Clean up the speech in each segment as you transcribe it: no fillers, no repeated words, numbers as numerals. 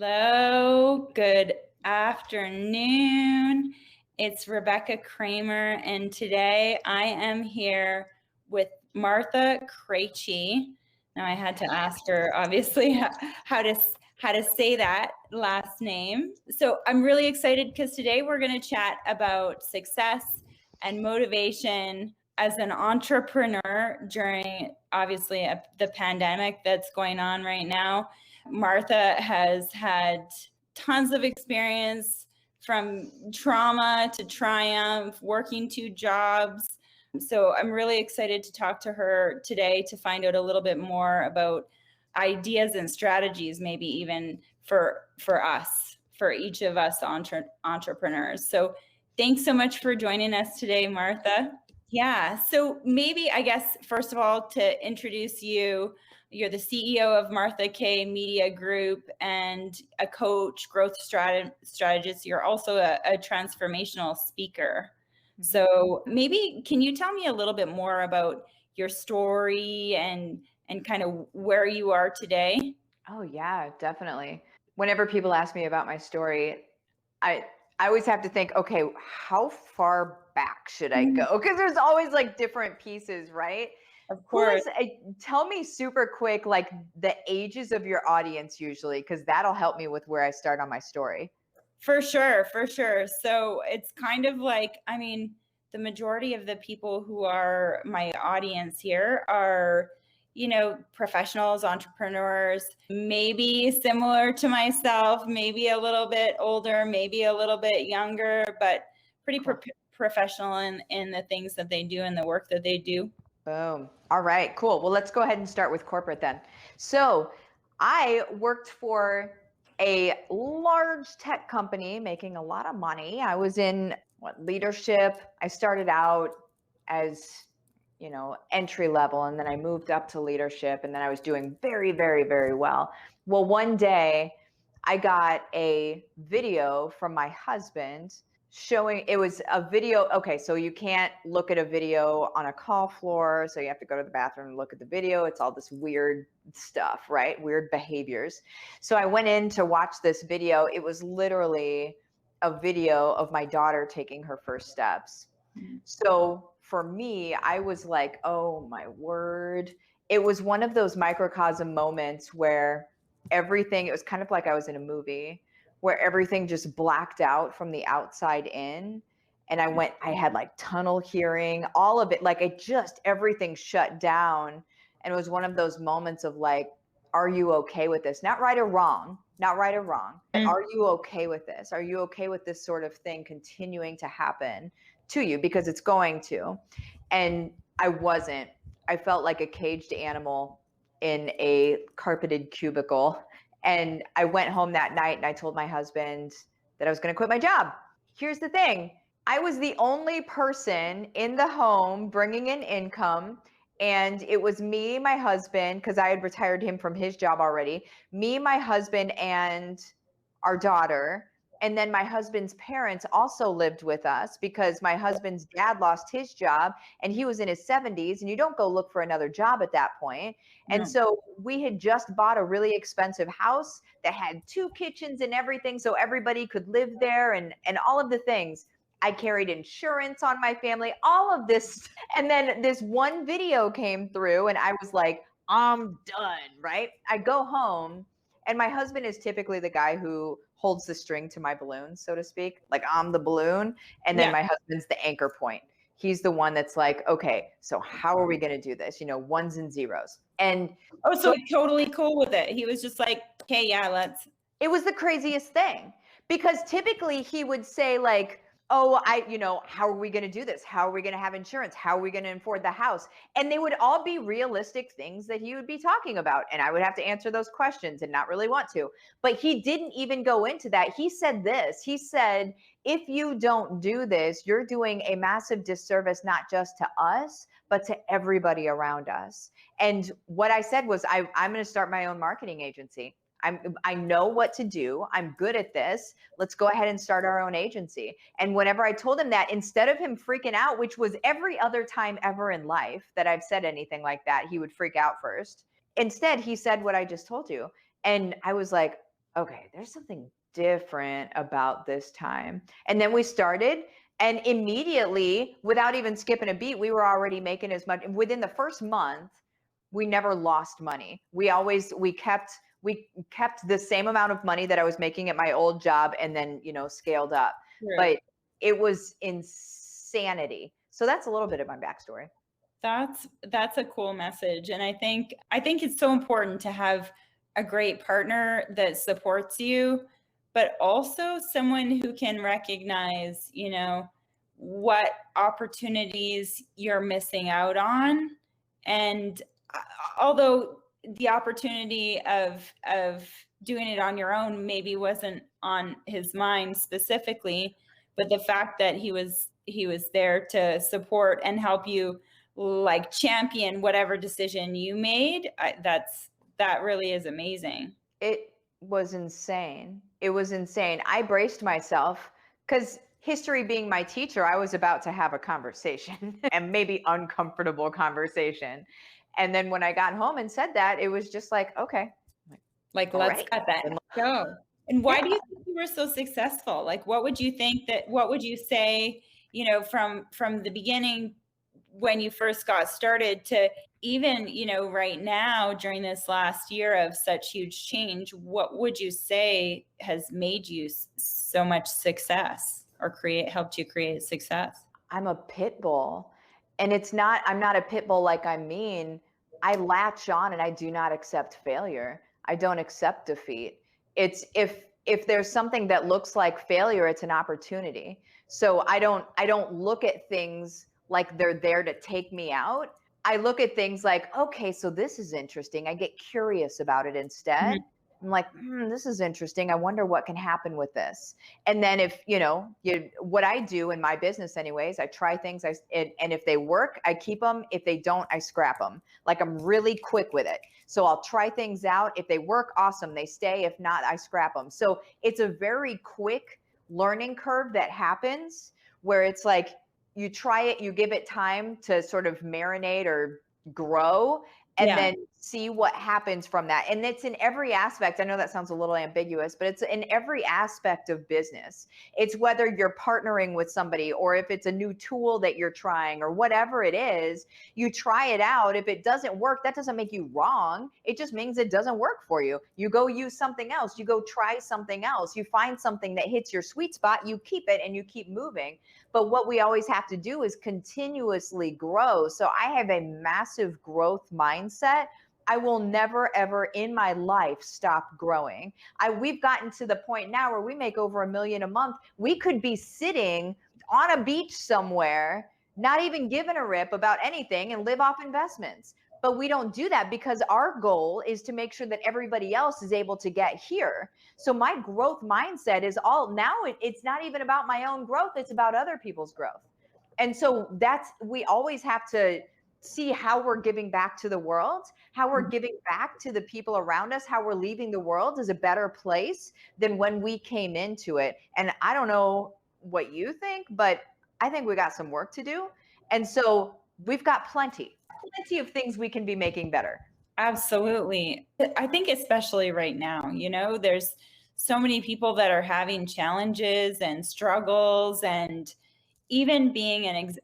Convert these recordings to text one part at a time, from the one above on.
Hello, good afternoon. It's Rebecca Cramer, and today I am here with Martha Krejci. Now I had to ask her, obviously, how to say that last name. So I'm really excited because today we're going to chat about success and motivation as an entrepreneur during, obviously, the pandemic that's going on right now. Martha has had tons of experience from trauma to triumph, working 2 jobs. So I'm really excited to talk to her today to find out a little bit more about ideas and strategies, maybe even for us, for each of us entrepreneurs. So thanks so much for joining us today, Martha. Yeah, so maybe, I guess, first of all, to introduce you, you're the CEO of Martha K Media Group and a coach, growth strategist. You're also a transformational speaker. So maybe can you tell me a little bit more about your story and kind of where you are today? Oh yeah, definitely. Whenever people ask me about my story, I always have to think, okay, how far back should I go? Because there's always like different pieces, right? Of course. Tell me super quick, like the ages of your audience usually, because that'll help me with where I start on my story. For sure. So it's kind of like, I mean, the majority of the people who are my audience here are, professionals, entrepreneurs, maybe similar to myself, maybe a little bit older, maybe a little bit younger, but pretty professional in the things that they do and the work that they do. Boom. All right, cool. Well, let's go ahead and start with corporate then. So I worked for a large tech company making a lot of money. I was in leadership. I started out as, entry level, and then I moved up to leadership, and then I was doing very, very, very well. Well, one day I got a video from my husband showing, it was a video. Okay, so you can't look at a video on a call floor, so you have to go to the bathroom and look at the video. It's all this weird stuff, right? Weird behaviors. So I went in to watch this video. It was literally a video of my daughter taking her first steps. So for me, I was like, oh my word. It was one of those microcosm moments where everything, it was kind of like I was in a movie where everything just blacked out from the outside in. And I had like tunnel hearing, all of it, like everything shut down. And it was one of those moments of like, are you okay with this? Not right or wrong. But are you okay with this? Are you okay with this sort of thing continuing to happen to you? Because it's going to. And I wasn't. I felt like a caged animal in a carpeted cubicle. And I went home that night and I told my husband that I was going to quit my job. Here's the thing. I was the only person in the home bringing in income. And it was me, my husband, because I had retired him from his job already, me, my husband, and our daughter. And then my husband's parents also lived with us because my husband's dad lost his job and he was in his 70s, and you don't go look for another job at that point. And so we had just bought a really expensive house that had 2 kitchens and everything, so everybody could live there and all of the things. I carried insurance on my family, all of this. And then this one video came through and I was like, I'm done, right? I go home, and my husband is typically the guy who holds the string to my balloon, so to speak. Like, I'm the balloon, and then my husband's the anchor point. He's the one that's like, okay, so how are we going to do this? Ones and zeros. And so totally cool with it. He was just like, okay, yeah, let's. It was the craziest thing, because typically he would say like, oh, how are we going to do this? How are we going to have insurance? How are we going to afford the house? And they would all be realistic things that he would be talking about. And I would have to answer those questions and not really want to. But he didn't even go into that. He said this. He said, if you don't do this, you're doing a massive disservice, not just to us, but to everybody around us. And what I said was, I'm going to start my own marketing agency. I know what to do. I'm good at this. Let's go ahead and start our own agency. And whenever I told him that, instead of him freaking out, which was every other time ever in life that I've said anything like that, he would freak out first. Instead, he said what I just told you. And I was like, okay, there's something different about this time. And then we started, and immediately, without even skipping a beat, we were already making as much. Within the first month, we never lost money. We kept the same amount of money that I was making at my old job, and then, scaled up. True. But it was insanity. So that's a little bit of my backstory. That's a cool message. And I think it's so important to have a great partner that supports you, but also someone who can recognize, what opportunities you're missing out on. And although the opportunity of doing it on your own maybe wasn't on his mind specifically, but the fact that he was there to support and help you, like, champion whatever decision you made, that really is amazing. It was insane. It was insane. I braced myself because, history being my teacher, I was about to have a conversation and maybe uncomfortable conversation. And then when I got home and said that, it was just like, okay. Like, let's cut that and let's go. And why do you think you were so successful? Like, what would you say, from the beginning when you first got started to even, right now during this last year of such huge change, what would you say has made you so much success or helped you create success? I'm a pit bull, and I'm not a pit bull like I'm mean. I latch on and I do not accept failure. I don't accept defeat. It's if there's something that looks like failure, it's an opportunity. So I don't look at things like they're there to take me out. I look at things like, okay, so this is interesting. I get curious about it instead. Mhm. I'm like, this is interesting. I wonder what can happen with this. And then if, what I do in my business anyways, I try things, and if they work, I keep them. If they don't, I scrap them. Like, I'm really quick with it. So I'll try things out. If they work, awesome, they stay. If not, I scrap them. So it's a very quick learning curve that happens, where it's like, you try it, you give it time to sort of marinate or grow, and then see what happens from that. And it's in every aspect. I know that sounds a little ambiguous, but it's in every aspect of business. It's whether you're partnering with somebody, or if it's a new tool that you're trying, or whatever it is, you try it out. If it doesn't work, that doesn't make you wrong. It just means it doesn't work for you. You go use something else. You go try something else. You find something that hits your sweet spot. You keep it and you keep moving. But what we always have to do is continuously grow. So I have a massive growth mindset. I will never, ever in my life stop growing. We've gotten to the point now where we make over $1 million a month. We could be sitting on a beach somewhere, not even giving a rip about anything, and live off investments. But we don't do that because our goal is to make sure that everybody else is able to get here. So my growth mindset is it's not even about my own growth. It's about other people's growth. And so we always have to see how we're giving back to the world, how we're giving back to the people around us, how we're leaving the world as a better place than when we came into it. And I don't know what you think, but I think we got some work to do. And so we've got plenty of things we can be making better. Absolutely. I think especially right now, there's so many people that are having challenges and struggles, and even being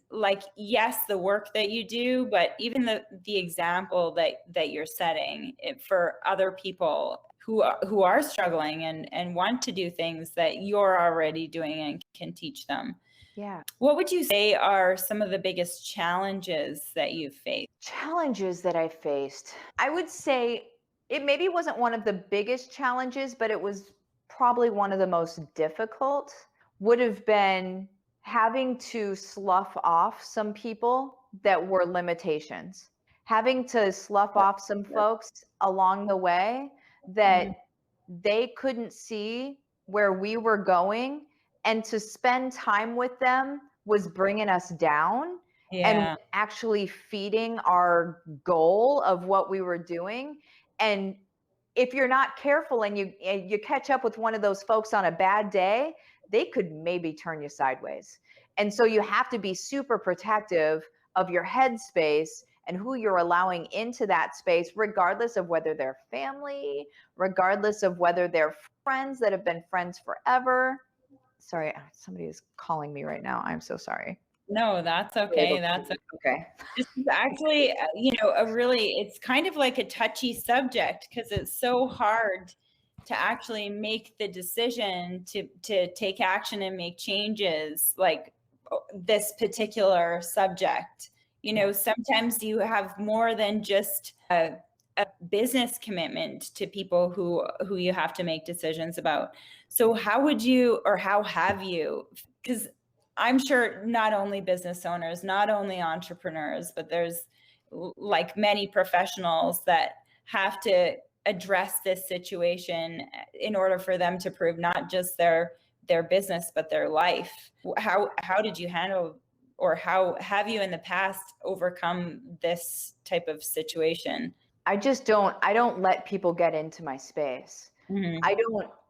yes, the work that you do, but even the example that you're setting for other people who are struggling and want to do things that you're already doing and can teach them. Yeah. What would you say are some of the biggest challenges that you've faced? Challenges that I faced. I would say it maybe wasn't one of the biggest challenges, but it was probably one of the most difficult. Would have been having to slough off some people that were limitations. Having to slough off some folks along the way that they couldn't see where we were going, and to spend time with them was bringing us down and actually feeding our goal of what we were doing. And if you're not careful and you catch up with one of those folks on a bad day, they could maybe turn you sideways. And so you have to be super protective of your headspace and who you're allowing into that space, regardless of whether they're family, regardless of whether they're friends that have been friends forever. Sorry, somebody is calling me right now. I'm so sorry. No, that's okay. That's okay. This is actually, it's kind of like a touchy subject because it's so hard to actually make the decision to take action and make changes like this particular subject. Sometimes you have more than just a business commitment to people who you have to make decisions about. So how have you, because I'm sure not only business owners, not only entrepreneurs, but there's like many professionals that have to address this situation in order for them to prove not just their business, but their life. How did you handle, or how have you in the past overcome this type of situation? I don't let people get into my space. Mm-hmm.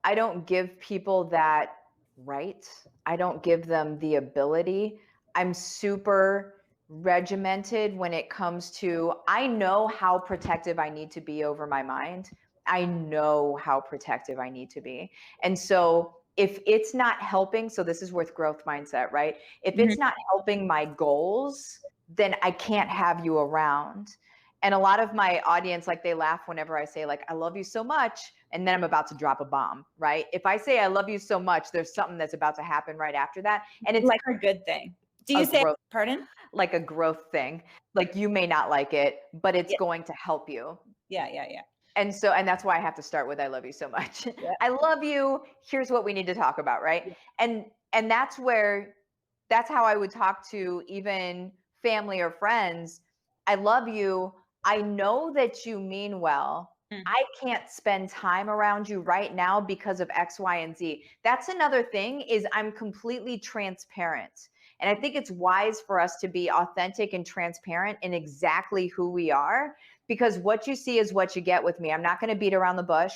I don't give people that right. I don't give them the ability. I'm super regimented when it comes to, I know how protective I need to be over my mind. I know how protective I need to be. And so if it's not helping, so this is with growth mindset, right? If it's not helping my goals, then I can't have you around. And a lot of my audience, like, they laugh whenever I say, like, I love you so much, and then I'm about to drop a bomb, right? If I say I love you so much, there's something that's about to happen right after that. And it's like a good thing. Do you say, pardon? Like a growth thing. Like, you may not like it, but it's going to help you. Yeah. And that's why I have to start with, I love you so much. Yeah. I love you. Here's what we need to talk about, right? Yeah. And that's how I would talk to even family or friends. I love you. I know that you mean well. I can't spend time around you right now because of X, Y, and Z. That's another thing, is I'm completely transparent. And I think it's wise for us to be authentic and transparent in exactly who we are, because what you see is what you get with me. I'm not going to beat around the bush.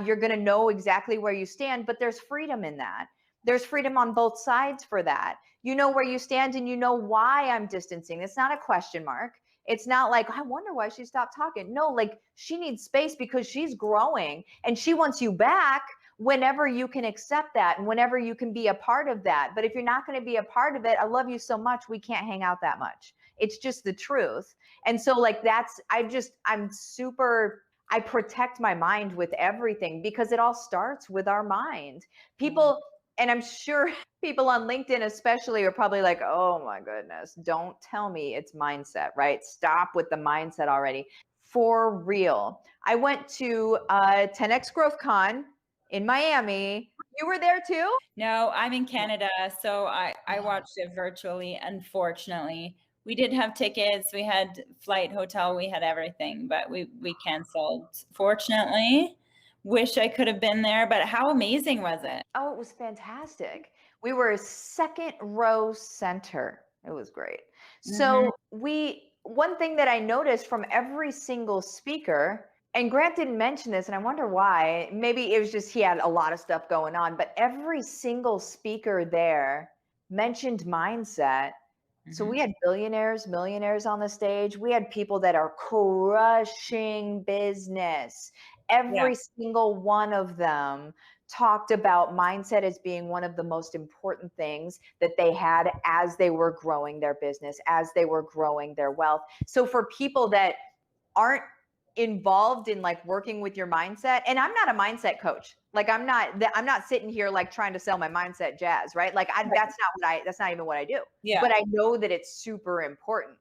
You're going to know exactly where you stand, but there's freedom in that. There's freedom on both sides for that. You know where you stand, and you know why I'm distancing. It's not a question mark. It's not like, I wonder why she stopped talking. No, like, she needs space because she's growing and she wants you back whenever you can accept that and whenever you can be a part of that. But if you're not going to be a part of it, I love you so much, we can't hang out that much. It's just the truth. And so, like, I protect my mind with everything, because it all starts with our mind. People, and I'm sure people on LinkedIn especially are probably like, oh my goodness, don't tell me it's mindset, right? Stop with the mindset already. For real. I went to 10X Growth Con in Miami. You were there too? No, I'm in Canada, so I watched it virtually, unfortunately. We did have tickets, we had flight, hotel, we had everything, but we canceled, fortunately. Wish I could have been there, but how amazing was it? Oh, it was fantastic. We were second row center. It was great. So one thing that I noticed from every single speaker, and Grant didn't mention this, and I wonder why, maybe it was just he had a lot of stuff going on, but every single speaker there mentioned mindset. So we had billionaires, millionaires on the stage. We had people that are crushing business. Every single one of them talked about mindset as being one of the most important things that they had as they were growing their business, as they were growing their wealth. So for people that aren't involved in, like, working with your mindset, and I'm not a mindset coach. Like, I'm not sitting here like trying to sell my mindset jazz, right? Like, that's not even what I do. Yeah. But I know that it's super important.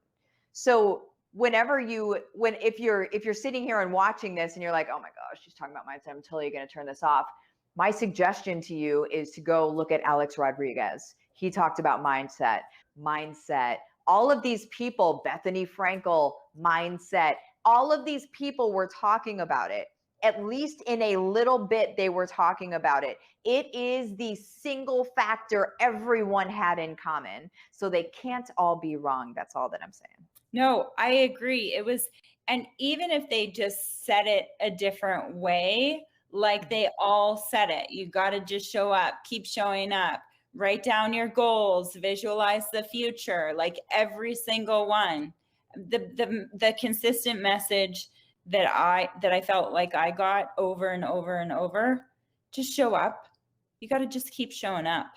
So if you're sitting here and watching this and you're like, oh my gosh, she's talking about mindset, I'm totally going to turn this off. My suggestion to you is to go look at Alex Rodriguez. He talked about mindset. All of these people, Bethany Frankel, mindset, all of these people were talking about it. At least in a little bit, they were talking about it. It is the single factor everyone had in common. So they can't all be wrong. That's all that I'm saying. No, I agree. And even if they just said it a different way, like they all said it, you got to just show up, keep showing up, write down your goals, visualize the future, like every single one. The consistent message that I felt like I got over and over and over just show up. You got to just keep showing up.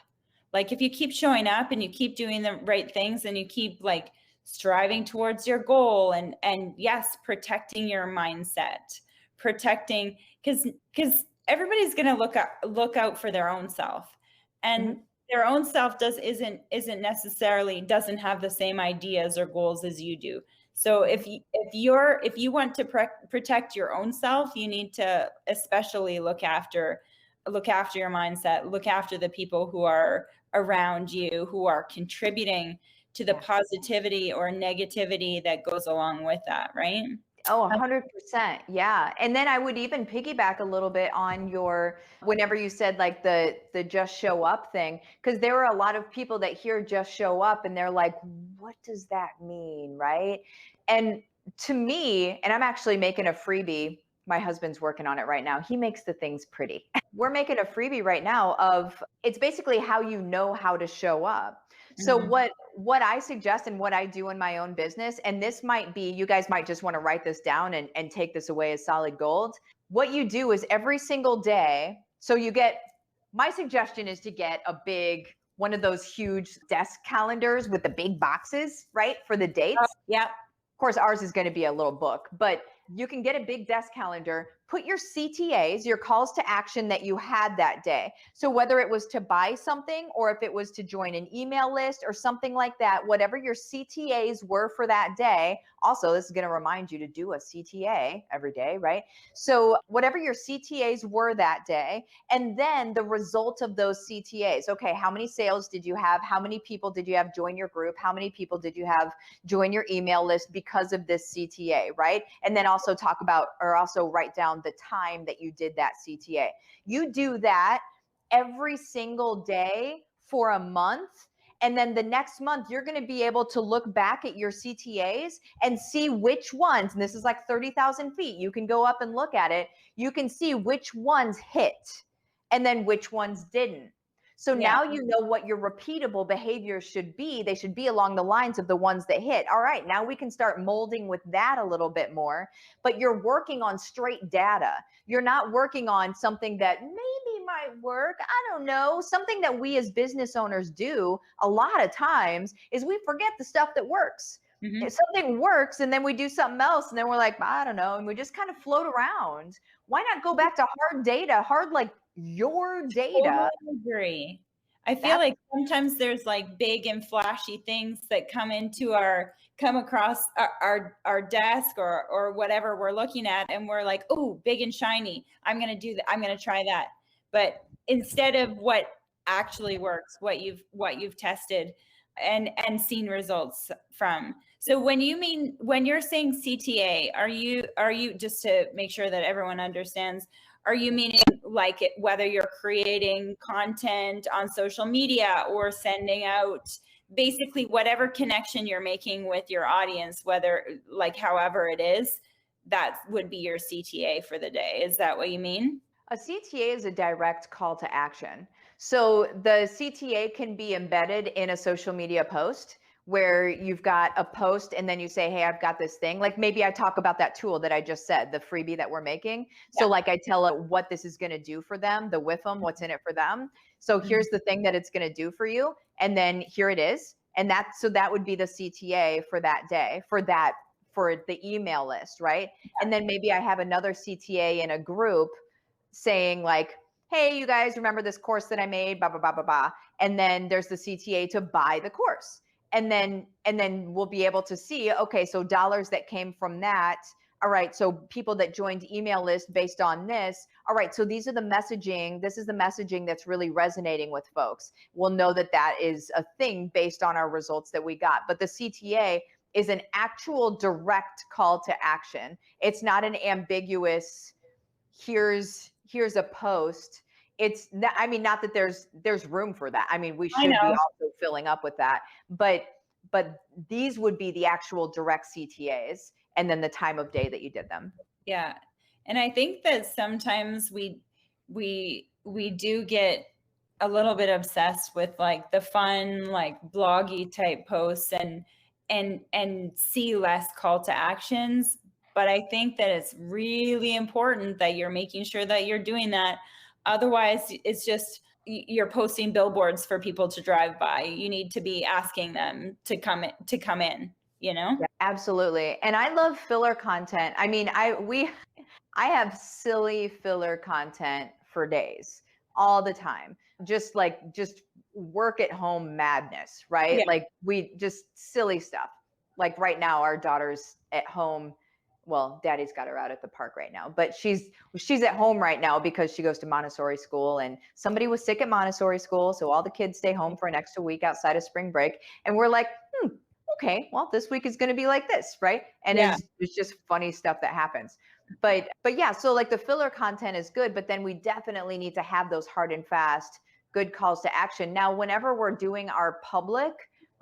Like if you keep showing up and you keep doing the right things and you keep like striving towards your goal and yes, protecting your mindset, protecting because everybody's going to look out for their own self, and their own self isn't necessarily doesn't have the same ideas or goals as you do. So if you want to protect your own self, you need to especially look after your mindset, look after the people who are around you, who are contributing to the positivity or negativity that goes along with that, right? Oh, 100%. Yeah. And then I would even piggyback a little bit on your, whenever you said like the just show up thing, because there are a lot of people that hear just show up and they're like, what does that mean? Right. And to me, and I'm actually making a freebie. My husband's working on it right now. He makes the things pretty. We're making a freebie right now of, it's basically how you know how to show up. So what I suggest and what I do in my own business, and this might be, you guys might just want to write this down and take this away as solid gold. What you do is every single day, so my suggestion is to get a big, one of those huge desk calendars with the big boxes, right? For the dates. Yeah. Of course, ours is going to be a little book, but you can get a big desk calendar, put your CTAs, your calls to action that you had that day. So whether it was to buy something or if it was to join an email list or something like that, whatever your CTAs were for that day. Also, this is going to remind you to do a CTA every day, right? So whatever your CTAs were that day, and then the result of those CTAs. Okay, how many sales did you have? How many people did you have join your group? How many people did you have join your email list because of this CTA, right? And then also talk about, or also write down the time that you did that CTA. You do that every single day for a month. And then the next month, you're going to be able to look back at your CTAs and see which ones, and this is like 30,000 feet. You can go up and look at it. You can see which ones hit and then which ones didn't. So now you know what your repeatable behaviors should be. They should be along the lines of the ones that hit. All right, now we can start molding with that a little bit more, but you're working on straight data. You're not working on something that maybe might work. I don't know. Something that we as business owners do a lot of times is we forget the stuff that works. If something works and then we do something else and then we're like, I don't know. And we just kind of float around. Why not go back to hard data, like your data? Totally agree. I feel like sometimes there's like big and flashy things that come across our desk or whatever we're looking at, and we're like, oh, big and shiny. I'm going to do that. I'm going to try that. But instead of what actually works, what you've tested and seen results from. So when you're saying CTA, are you just to make sure that everyone understands, are you meaning like whether you're creating content on social media or sending out basically whatever connection you're making with your audience, whether like however it is, that would be your CTA for the day? Is that what you mean? A CTA is a direct call to action. So the CTA can be embedded in a social media post where you've got a post and then you say, hey, I've got this thing. Like maybe I talk about that tool that I just said, the freebie that we're making. So like I tell it what this is going to do for them, the with them, what's in it for them. So here's the thing that it's going to do for you. And then here it is. And that would be the CTA for that day, for the email list, right? And then maybe I have another CTA in a group saying like, hey, you guys remember this course that I made, blah, blah, blah, blah, blah. And then there's the CTA to buy the course. And then we'll be able to see, okay, so dollars that came from that. All right, so people that joined email list based on this. All right, so these are the messaging. This is the messaging that's really resonating with folks. We'll know that is a thing based on our results that we got. But the CTA is an actual direct call to action. It's not an ambiguous, here's a post. It's not, I mean, not that there's room for that. I mean, we should be also filling up with that, but these would be the actual direct CTAs and then the time of day that you did them. Yeah. And I think that sometimes we do get a little bit obsessed with like the fun, like bloggy type posts and see less call to actions. But I think that it's really important that you're making sure that you're doing that Otherwise, it's just you're posting billboards for people to drive by. You need to be asking them to come in, you know? Yeah, absolutely. And I love filler content. I mean, I have silly filler content for days, all the time. Just work at home madness, right? Yeah. Like we just silly stuff. Like right now, our daughter's at home. Well, daddy's got her out at the park right now, but she's at home right now because she goes to Montessori school, and somebody was sick at Montessori school. So all the kids stay home for an extra week outside of spring break. And we're like, okay, well, this week is going to be like this, right? And it's just funny stuff that happens. But yeah, so like the filler content is good, but then we definitely need to have those hard and fast, good calls to action. Now, whenever we're doing our public,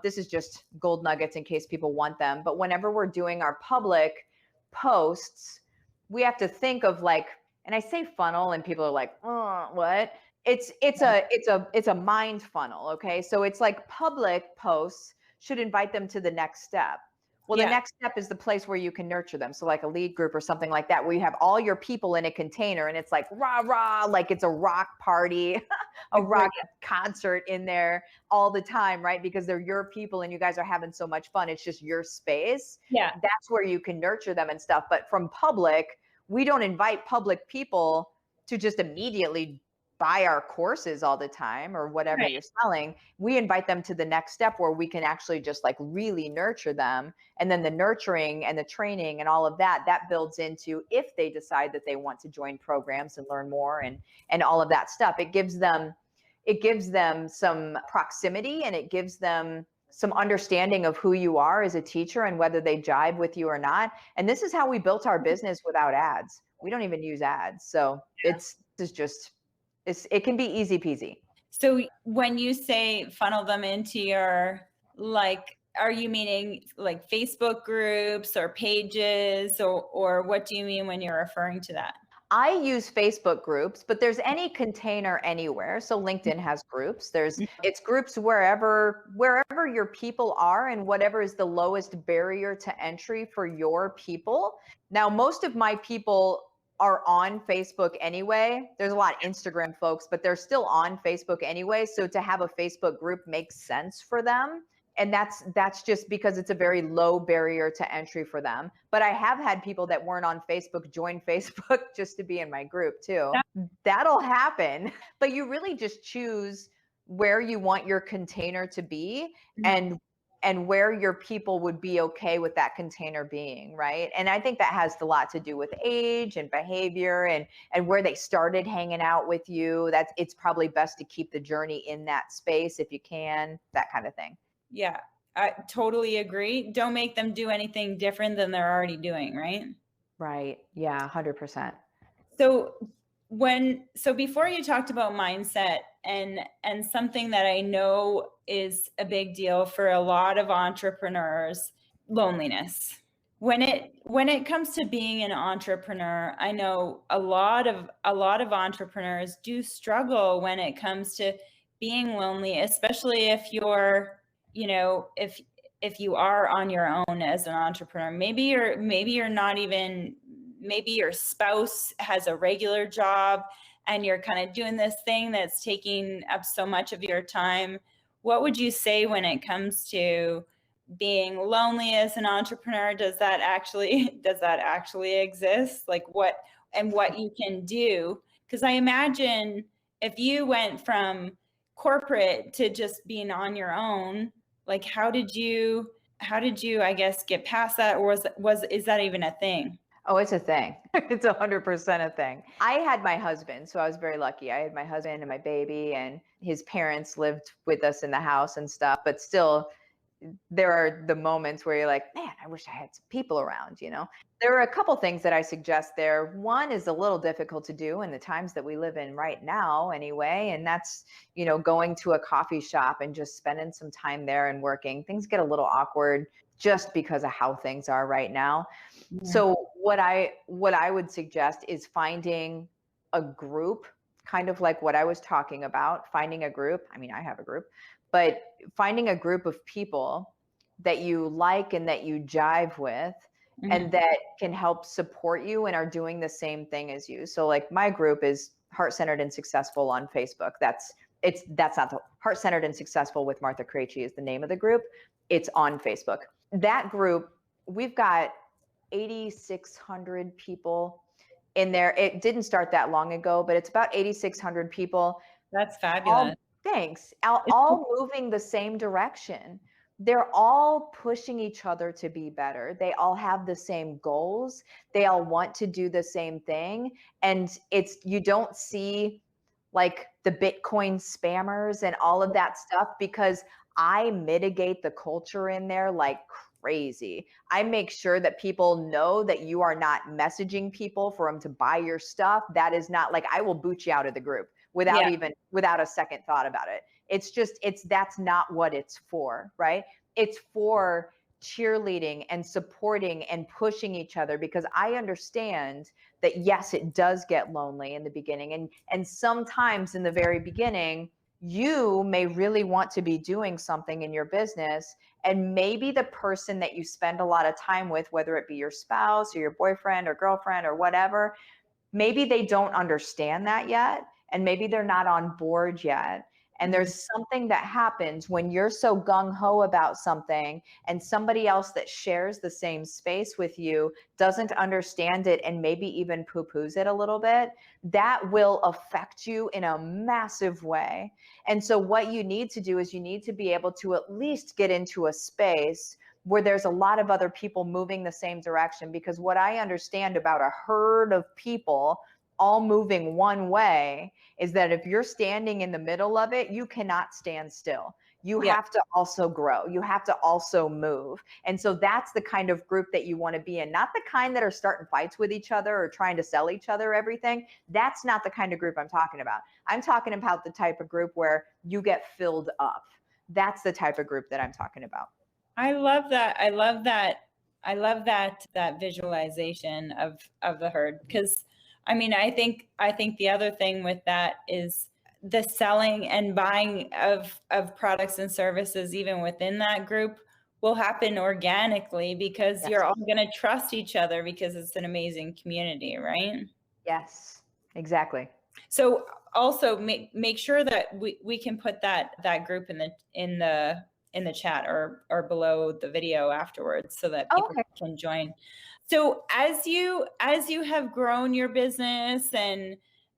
this is just gold nuggets in case people want them, but whenever we're doing our public posts, we have to think of like, and I say funnel and people are like, oh, what? It's a mind funnel, okay? So it's like public posts should invite them to the next step. Well, the next step is the place where you can nurture them. So like a lead group or something like that, where you have all your people in a container and it's like rah, rah, like it's a rock party, a rock concert in there all the time, right? Because they're your people and you guys are having so much fun. It's just your space. Yeah. That's where you can nurture them and stuff. But from public, we don't invite public people to just immediately buy our courses all the time or whatever you're selling. We invite them to the next step where we can actually just like really nurture them. And then the nurturing and the training and all of that builds into if they decide that they want to join programs and learn more and all of that stuff. It gives them some proximity and it gives them some understanding of who you are as a teacher and whether they jive with you or not. And this is how we built our business without ads. We don't even use ads. So it can be easy peasy. So when you say funnel them into your, like, are you meaning like Facebook groups or pages or what do you mean when you're referring to that? I use Facebook groups, but there's any container anywhere. So LinkedIn has groups. It's groups wherever your people are and whatever is the lowest barrier to entry for your people. Now, most of my people are on Facebook anyway. There's a lot of Instagram folks, but they're still on Facebook anyway. So to have a Facebook group makes sense for them. And that's just because it's a very low barrier to entry for them. But I have had people that weren't on Facebook join Facebook just to be in my group too. That'll happen. But you really just choose where you want your container to be and where your people would be okay with that container being, right? And I think that has a lot to do with age and behavior and where they started hanging out with you. It's probably best to keep the journey in that space if you can, that kind of thing. Yeah, I totally agree. Don't make them do anything different than they're already doing, right? Right. Yeah, 100%. So before you talked about mindset and something that I know is a big deal for a lot of entrepreneurs, loneliness. When it comes to being an entrepreneur, I know a lot of entrepreneurs do struggle when it comes to being lonely, especially if you're, if you are on your own as an entrepreneur. Maybe you're not even, maybe your spouse has a regular job and you're kind of doing this thing that's taking up so much of your time. What would you say when it comes to being lonely as an entrepreneur? Does that actually exist? Like what you can do? Because I imagine if you went from corporate to just being on your own, like how did you, I guess, get past that? Or is that even a thing? Oh, it's a thing. It's 100% a thing. I had my husband, so I was very lucky. I had my husband and my baby, and his parents lived with us in the house and stuff. But still, there are the moments where you're like, man, I wish I had some people around, There are a couple things that I suggest there. One is a little difficult to do in the times that we live in right now anyway. And that's, going to a coffee shop and just spending some time there and working. Things get a little awkward just because of how things are right now. Yeah. So what I would suggest is finding a group, kind of like what I was talking about, finding a group. I mean, I have a group, but finding a group of people that you like and that you jive with, and that can help support you and are doing the same thing as you. So like my group is Heart-Centered and Successful on Facebook. That's not the Heart-Centered and Successful with Martha Krejci is the name of the group. It's on Facebook. That group, we've got 8,600 people in there. It didn't start that long ago, but it's about 8,600 people. That's fabulous. Thanks. All moving the same direction. They're all pushing each other to be better. They all have the same goals. They all want to do the same thing. And you don't see like the Bitcoin spammers and all of that stuff, because I mitigate the culture in there like crazy. I make sure that people know that you are not messaging people for them to buy your stuff. That is not like, I will boot you out of the group without a second thought about it. That's not what it's for, right? It's for cheerleading and supporting and pushing each other, because I understand that yes, it does get lonely in the beginning. And sometimes in the very beginning, you may really want to be doing something in your business, and maybe the person that you spend a lot of time with, whether it be your spouse or your boyfriend or girlfriend or whatever, maybe they don't understand that yet, and maybe they're not on board yet. And there's something that happens when you're so gung-ho about something and somebody else that shares the same space with you doesn't understand it and maybe even poo-poos it a little bit, that will affect you in a massive way. And so what you need to do is you need to be able to at least get into a space where there's a lot of other people moving the same direction. Because what I understand about a herd of people all moving one way is that if you're standing in the middle of it, you cannot stand still. You have to also grow. You have to also move. And so that's the kind of group that you want to be in, not the kind that are starting fights with each other or trying to sell each other everything. That's not the kind of group I'm talking about. I'm talking about the type of group where you get filled up. That's the type of group that I'm talking about. I love that. I love that visualization of the herd, because I mean, I think the other thing with that is the selling and buying of products and services, even within that group, will happen organically, because you're all going to trust each other, because it's an amazing community, right? Yes, exactly. So also make sure that we can put that group in the chat or below the video afterwards, so that people can join. So as you have grown your business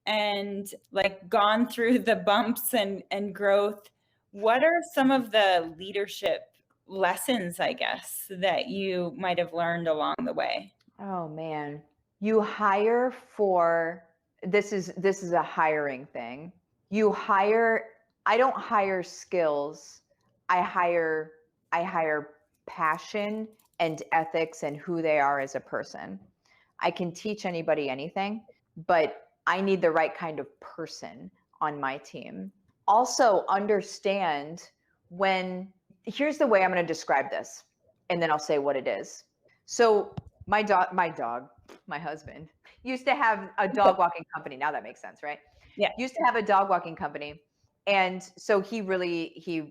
and like gone through the bumps and growth, what are some of the leadership lessons, I guess, that you might have learned along the way? Oh man, you hire for, this is a hiring thing. I don't hire skills. I hire passion and ethics and who they are as a person. I can teach anybody anything, but I need the right kind of person on my team. Also understand here's the way I'm going to describe this, and then I'll say what it is. So my husband used to have a dog walking company. Now that makes sense, right? Yeah. Used to have a dog walking company. And so he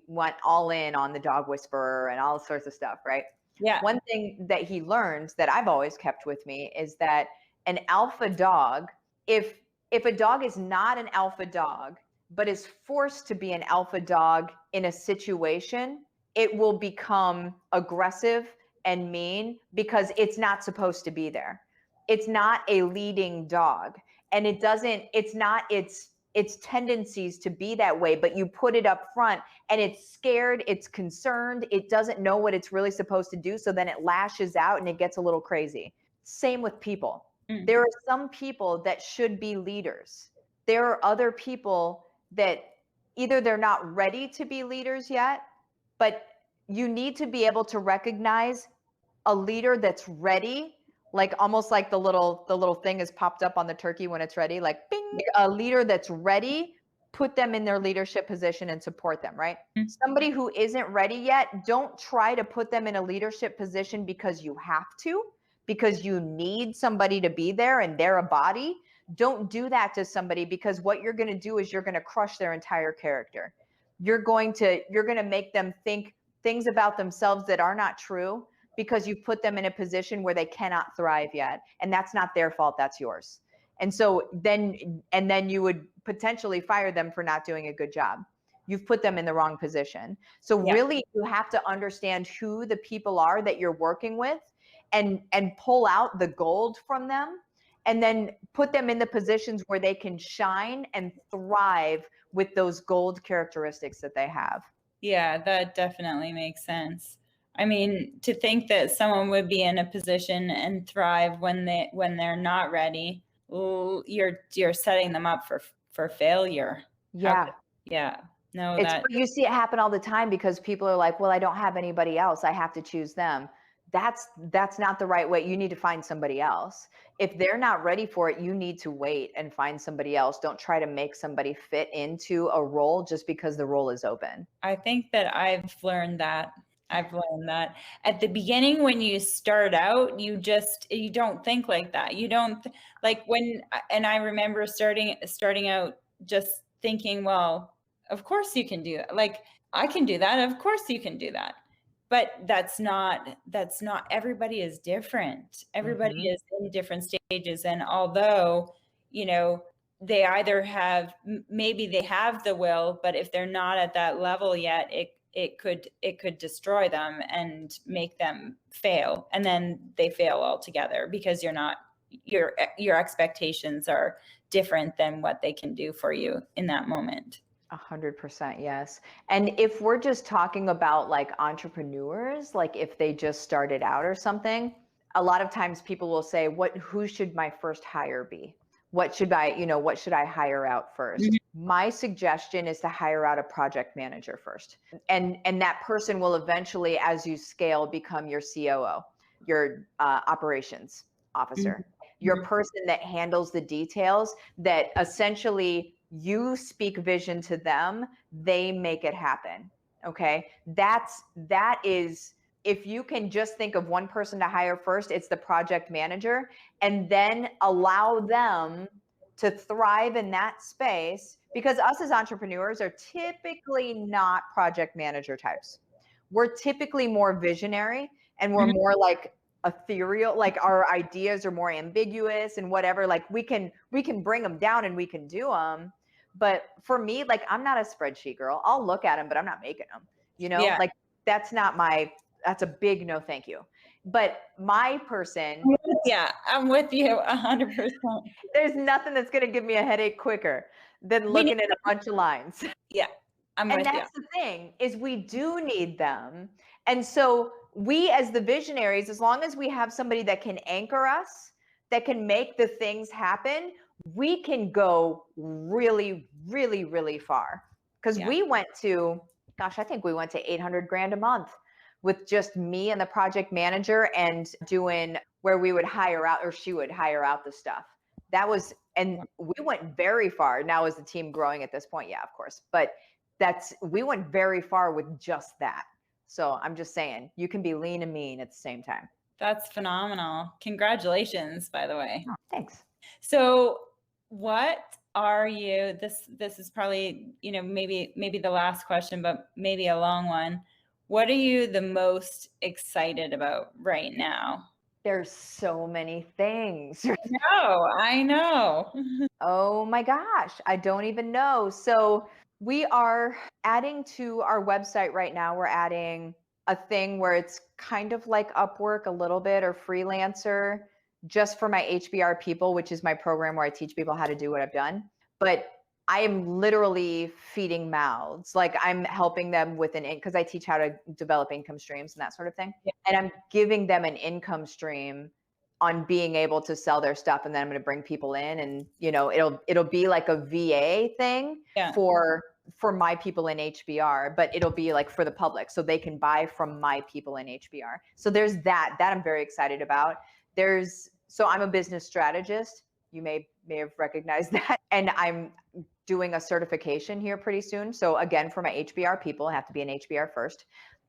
went all in on the dog whisperer and all sorts of stuff, right? Yeah. One thing that he learned that I've always kept with me is that an alpha dog, if a dog is not an alpha dog, but is forced to be an alpha dog in a situation, it will become aggressive and mean because it's not supposed to be there. It's not a leading dog, and it's not its tendencies to be that way, but you put it up front and it's scared, it's concerned, it doesn't know what it's really supposed to do. So then it lashes out and it gets a little crazy. Same with people. There are some people that should be leaders. There are other people that either they're not ready to be leaders yet, but you need to be able to recognize a leader that's ready, like almost like the little thing is popped up on the turkey when it's ready, like bing, a leader that's ready, put them in their leadership position and support them, right? Somebody who isn't ready yet, don't try to put them in a leadership position because you have to, because you need somebody to be there and they're a body. Don't do that to somebody, because what you're going to do is you're going to crush their entire character. You're going to make them think things about themselves that are not true, because you put them in a position where they cannot thrive yet. And that's not their fault, that's yours. And so then you would potentially fire them for not doing a good job. You've put them in the wrong position. So really you have to understand who the people are that you're working with and pull out the gold from them, and then put them in the positions where they can shine and thrive with those gold characteristics that they have. Yeah, that definitely makes sense. I mean, to think that someone would be in a position and thrive when they're not ready, you're setting them up for failure. Yeah. No, You see it happen all the time because people are like, well, I don't have anybody else, I have to choose them. That's not the right way. You need to find somebody else. If they're not ready for it, you need to wait and find somebody else. Don't try to make somebody fit into a role just because the role is open. I think that I've learned that at the beginning, when you start out, you don't think like that. You don't and I remember starting out just thinking, well, of course you can do that. Like, I can do that. Of course you can do that. But that's not, everybody is different. Everybody is in different stages. And although, they either maybe they have the will, but if they're not at that level yet, it could destroy them and make them fail. And then they fail altogether because your expectations are different than what they can do for you in that moment. 100%, yes. And if we're just talking about like entrepreneurs, like if they just started out or something, a lot of times people will say, who should my first hire be? What should I hire out first? Mm-hmm. My suggestion is to hire out a project manager first. And that person will eventually, as you scale, become your COO, your operations officer, your person that handles the details, that essentially you speak vision to them, they make it happen. Okay. That is, if you can just think of one person to hire first, it's the project manager, and then allow them to thrive in that space, because us as entrepreneurs are typically not project manager types. We're typically more visionary, and we're more like ethereal, like our ideas are more ambiguous and whatever. Like we can bring them down and we can do them. But for me, like, I'm not a spreadsheet girl. I'll look at them, but I'm not making them, like that's a big no, thank you. But my person. Yeah, I'm with you 100%. There's nothing that's going to give me a headache quicker than looking at a bunch of lines. Yeah. And that's the thing, is we do need them. And so we, as the visionaries, as long as we have somebody that can anchor us, that can make the things happen, we can go really, really, really far. Because we went to, I think we went to 800 grand a month with just me and the project manager, and doing where we would hire out, or she would hire out the stuff. That was, and we went very far. Now is the team growing at this point? Yeah, of course. But we went very far with just that. So I'm just saying, you can be lean and mean at the same time. That's phenomenal. Congratulations, by the way. Oh, thanks. So what are you, this is probably, maybe the last question, but maybe a long one. What are you the most excited about right now? There's so many things. I know. Oh my gosh, I don't even know. So we are adding to our website right now. We're adding a thing where it's kind of like Upwork a little bit, or Freelancer, just for my HBR people, which is my program where I teach people how to do what I've done. But I am literally feeding mouths. Like, I'm helping them with because I teach how to develop income streams and that sort of thing. Yeah. And I'm giving them an income stream on being able to sell their stuff. And then I'm going to bring people in, and, it'll be like a VA thing for my people in HBR, but it'll be like for the public, so they can buy from my people in HBR. So there's that I'm very excited about. So I'm a business strategist. You may have recognized that. And I'm doing a certification here pretty soon. So again, for my HBR people, I have to be an HBR first.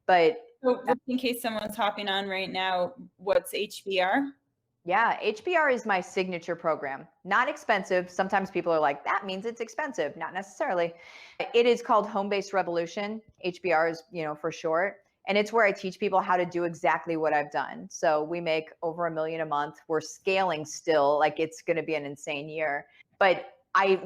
But so in case someone's hopping on right now, what's HBR? Yeah, HBR is my signature program. Not expensive. Sometimes people are like, that means it's expensive. Not necessarily. It is called Home-Based Revolution. HBR is, for short. And it's where I teach people how to do exactly what I've done. So we make over $1 million a month. We're scaling still, like it's going to be an insane year. But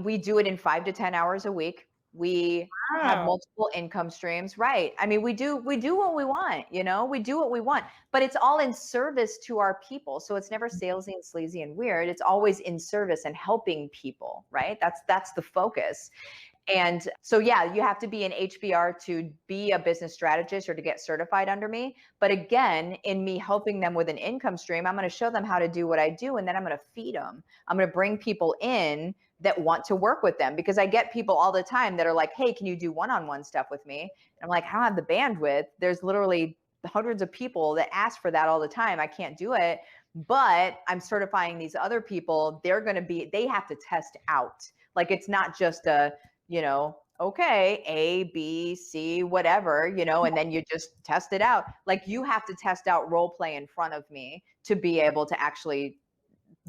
we do it in 5 to 10 hours a week. We have multiple income streams, right? I mean, we do what we want, we do what we want, but it's all in service to our people. So it's never salesy and sleazy and weird. It's always in service and helping people, right? That's the focus. And so, yeah, you have to be an HBR to be a business strategist or to get certified under me. But again, in me helping them with an income stream, I'm going to show them how to do what I do. And then I'm going to feed them. I'm going to bring people in that want to work with them, because I get people all the time that are like, hey, can you do one-on-one stuff with me? And I'm like, I don't have the bandwidth. There's literally hundreds of people that ask for that all the time. I can't do it. But I'm certifying these other people. They have to test out. Like, it's not just okay, A, B, C, whatever, and then you just test it out. Like, you have to test out role play in front of me to be able to actually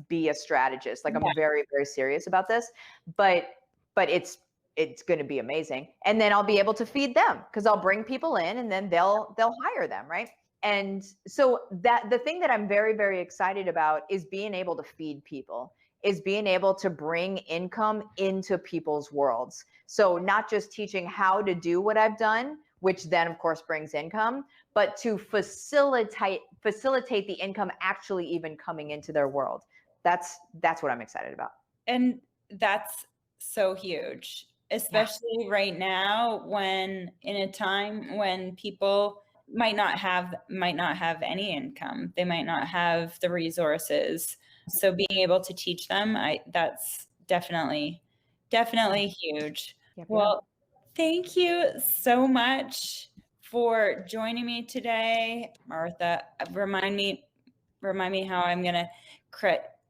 be a strategist. Like, I'm very, very serious about this, but it's going to be amazing. And then I'll be able to feed them, because I'll bring people in and then they'll hire them. Right. And so the thing that I'm very, very excited about is being able to feed people, is being able to bring income into people's worlds. So not just teaching how to do what I've done, which then of course brings income, but to facilitate the income actually even coming into their world. That's what I'm excited about. And that's so huge, especially right now, when in a time when people might not have any income, they might not have the resources. So being able to teach them, that's definitely huge. Yep. Well, thank you so much for joining me today, Martha. Remind me how I'm gonna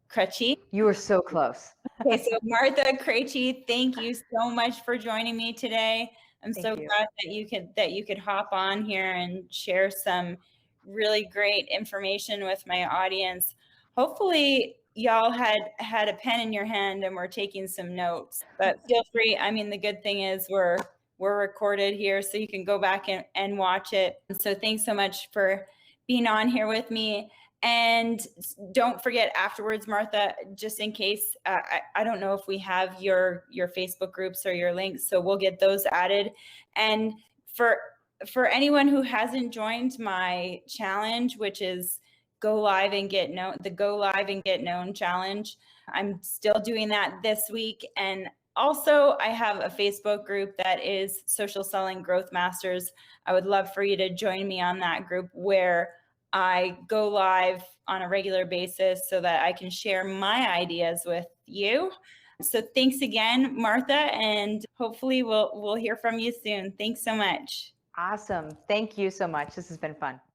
Krejci. You were so close. Okay, so Martha Krejci, thank you so much for joining me today. I'm so glad that you could hop on here and share some really great information with my audience. Hopefully y'all had a pen in your hand and were taking some notes, but feel free. I mean, the good thing is we're recorded here, so you can go back and watch it. So thanks so much for being on here with me. And don't forget afterwards, Martha, just in case, I don't know if we have your Facebook groups or your links, so we'll get those added. And for anyone who hasn't joined my challenge, which is the Go Live and Get Known challenge, I'm still doing that this week. And also, I have a Facebook group that is Social Selling Growth Masters. I would love for you to join me on that group, where I go live on a regular basis so that I can share my ideas with you. So thanks again, Martha, and hopefully we'll hear from you soon. Thanks so much. Awesome. Thank you so much. This has been fun.